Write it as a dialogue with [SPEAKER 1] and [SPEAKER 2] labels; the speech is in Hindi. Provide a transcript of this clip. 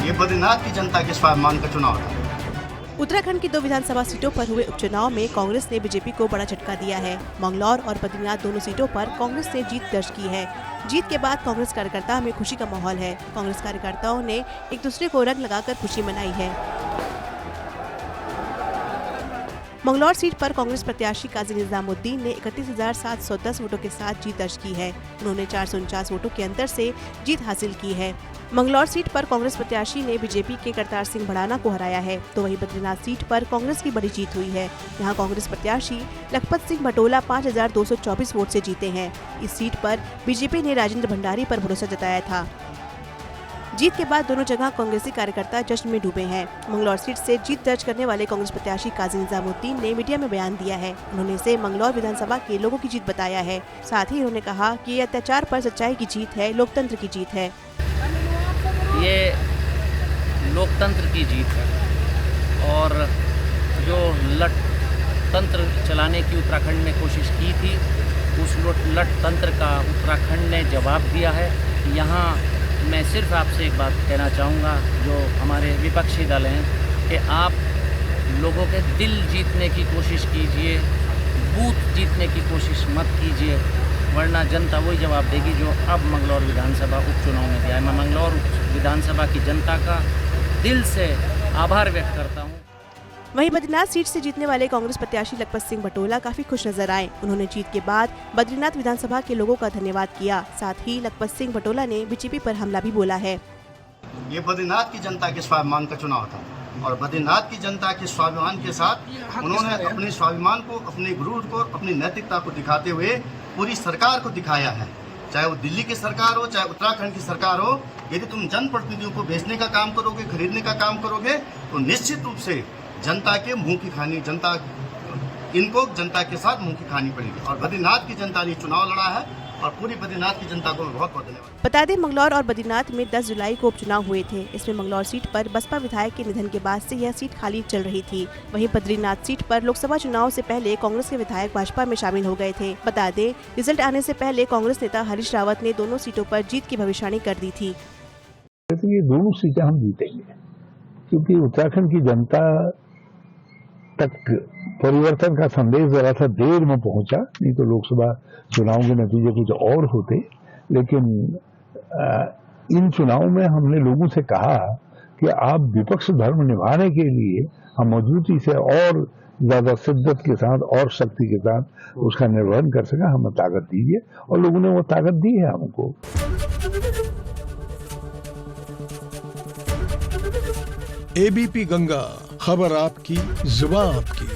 [SPEAKER 1] ये बद्रीनाथ की जनता के स्वाभिमान का चुनाव था।
[SPEAKER 2] उत्तराखंड की 2 विधानसभा सीटों पर हुए उपचुनाव में कांग्रेस ने बीजेपी को बड़ा झटका दिया है। मंगलौर और बद्रीनाथ दोनों सीटों पर कांग्रेस ने जीत दर्ज की है। जीत के बाद कांग्रेस कार्यकर्ता में खुशी का माहौल है। कांग्रेस कार्यकर्ताओं ने एक दूसरे को रंग लगाकर खुशी मनाई है। मंगलौर सीट पर कांग्रेस प्रत्याशी काजी निजामुद्दीन ने 31,710 वोटों के साथ जीत दर्ज की है। उन्होंने 449 वोटों के अंतर से जीत हासिल की है। मंगलौर सीट पर कांग्रेस प्रत्याशी ने बीजेपी के करतार सिंह भड़ाना को हराया है, तो वहीं बद्रीनाथ सीट पर कांग्रेस की बड़ी जीत हुई है। यहाँ कांग्रेस प्रत्याशी लखपत सिंह भटोला 5,224 वोट से जीते हैं। इस सीट पर बीजेपी ने राजेंद्र भंडारी पर भरोसा जताया था। जीत के बाद दोनों जगह कांग्रेसी कार्यकर्ता जश्न में डूबे हैं। मंगलौर सीट से जीत दर्ज करने वाले कांग्रेस प्रत्याशी काजी निजामुद्दीन ने मीडिया में बयान दिया है। उन्होंने इसे मंगलौर विधानसभा के लोगों की जीत बताया है। साथ ही उन्होंने कहा कि ये अत्याचार पर सच्चाई की जीत है, लोकतंत्र की जीत है।
[SPEAKER 3] ये लोकतंत्र की जीत है और जो लठतंत्र चलाने की उत्तराखंड में कोशिश की थी, उस लठतंत्र का उत्तराखंड ने जवाब दिया है। यहाँ मैं सिर्फ आपसे एक बात कहना चाहूँगा, जो हमारे विपक्षी दल हैं, कि आप लोगों के दिल जीतने की कोशिश कीजिए, बूथ जीतने की कोशिश मत कीजिए, वरना जनता वही जवाब देगी जो अब मंगलौर विधानसभा उपचुनाव में दिया है। मैं मंगलौर विधानसभा की जनता का दिल से आभार व्यक्त करता हूँ।
[SPEAKER 2] वहीं बद्रीनाथ सीट से जीतने वाले कांग्रेस प्रत्याशी लखपत सिंह भटोला काफी खुश नजर आए। उन्होंने जीत के बाद बद्रीनाथ विधानसभा के लोगों का धन्यवाद किया। साथ ही लखपत सिंह भटोला ने बीजेपी पर हमला भी बोला है।
[SPEAKER 1] ये बद्रीनाथ की जनता के स्वाभिमान का चुनाव था और बद्रीनाथ की जनता के स्वाभिमान के साथ उन्होंने अपने स्वाभिमान को, अपने गुरूर को, अपनी नैतिकता को दिखाते हुए पूरी सरकार को दिखाया है। चाहे वो दिल्ली की सरकार हो, चाहे उत्तराखंड की सरकार हो, यदि तुम जनप्रतिनिधियों को बेचने का काम करोगे, खरीदने का काम करोगे, तो निश्चित रूप से जनता के मुंह की खानी, इनको जनता के साथ मुंह की खानी पड़ेगी। और बद्रीनाथ की जनता ने चुनाव लड़ा है और पूरी बद्रीनाथ की जनता को बहुत बहुत धन्यवाद।
[SPEAKER 2] बता दें, मंगलौर और बद्रीनाथ में 10 जुलाई को उपचुनाव हुए थे। इसमें मंगलौर सीट पर बसपा विधायक के निधन के बाद से यह सीट खाली चल रही थी। वहीं बद्रीनाथ सीट पर लोकसभा चुनाव से पहले कांग्रेस के विधायक भाजपा में शामिल हो गए थे। बता दें, रिजल्ट आने से पहले कांग्रेस नेता हरीश रावत ने दोनों सीटों पर जीत की भविष्यवाणी कर दी थी।
[SPEAKER 4] तो ये दोनों सीटें हम जीतेंगे, क्योंकि उत्तराखंड की जनता तक परिवर्तन का संदेश जरा सा देर में पहुंचा, नहीं तो लोकसभा चुनाव के नतीजे कुछ और होते। लेकिन इन चुनाव में हमने लोगों से कहा कि आप विपक्ष धर्म निभाने के लिए हम मजबूती से और ज्यादा शिद्दत के साथ और शक्ति के साथ उसका निर्वहन कर सका, हमें ताकत दीजिए, और लोगों ने वो ताकत दी है हमको।
[SPEAKER 5] एबीपी गंगा, खबर आपकी, जुबान आपकी।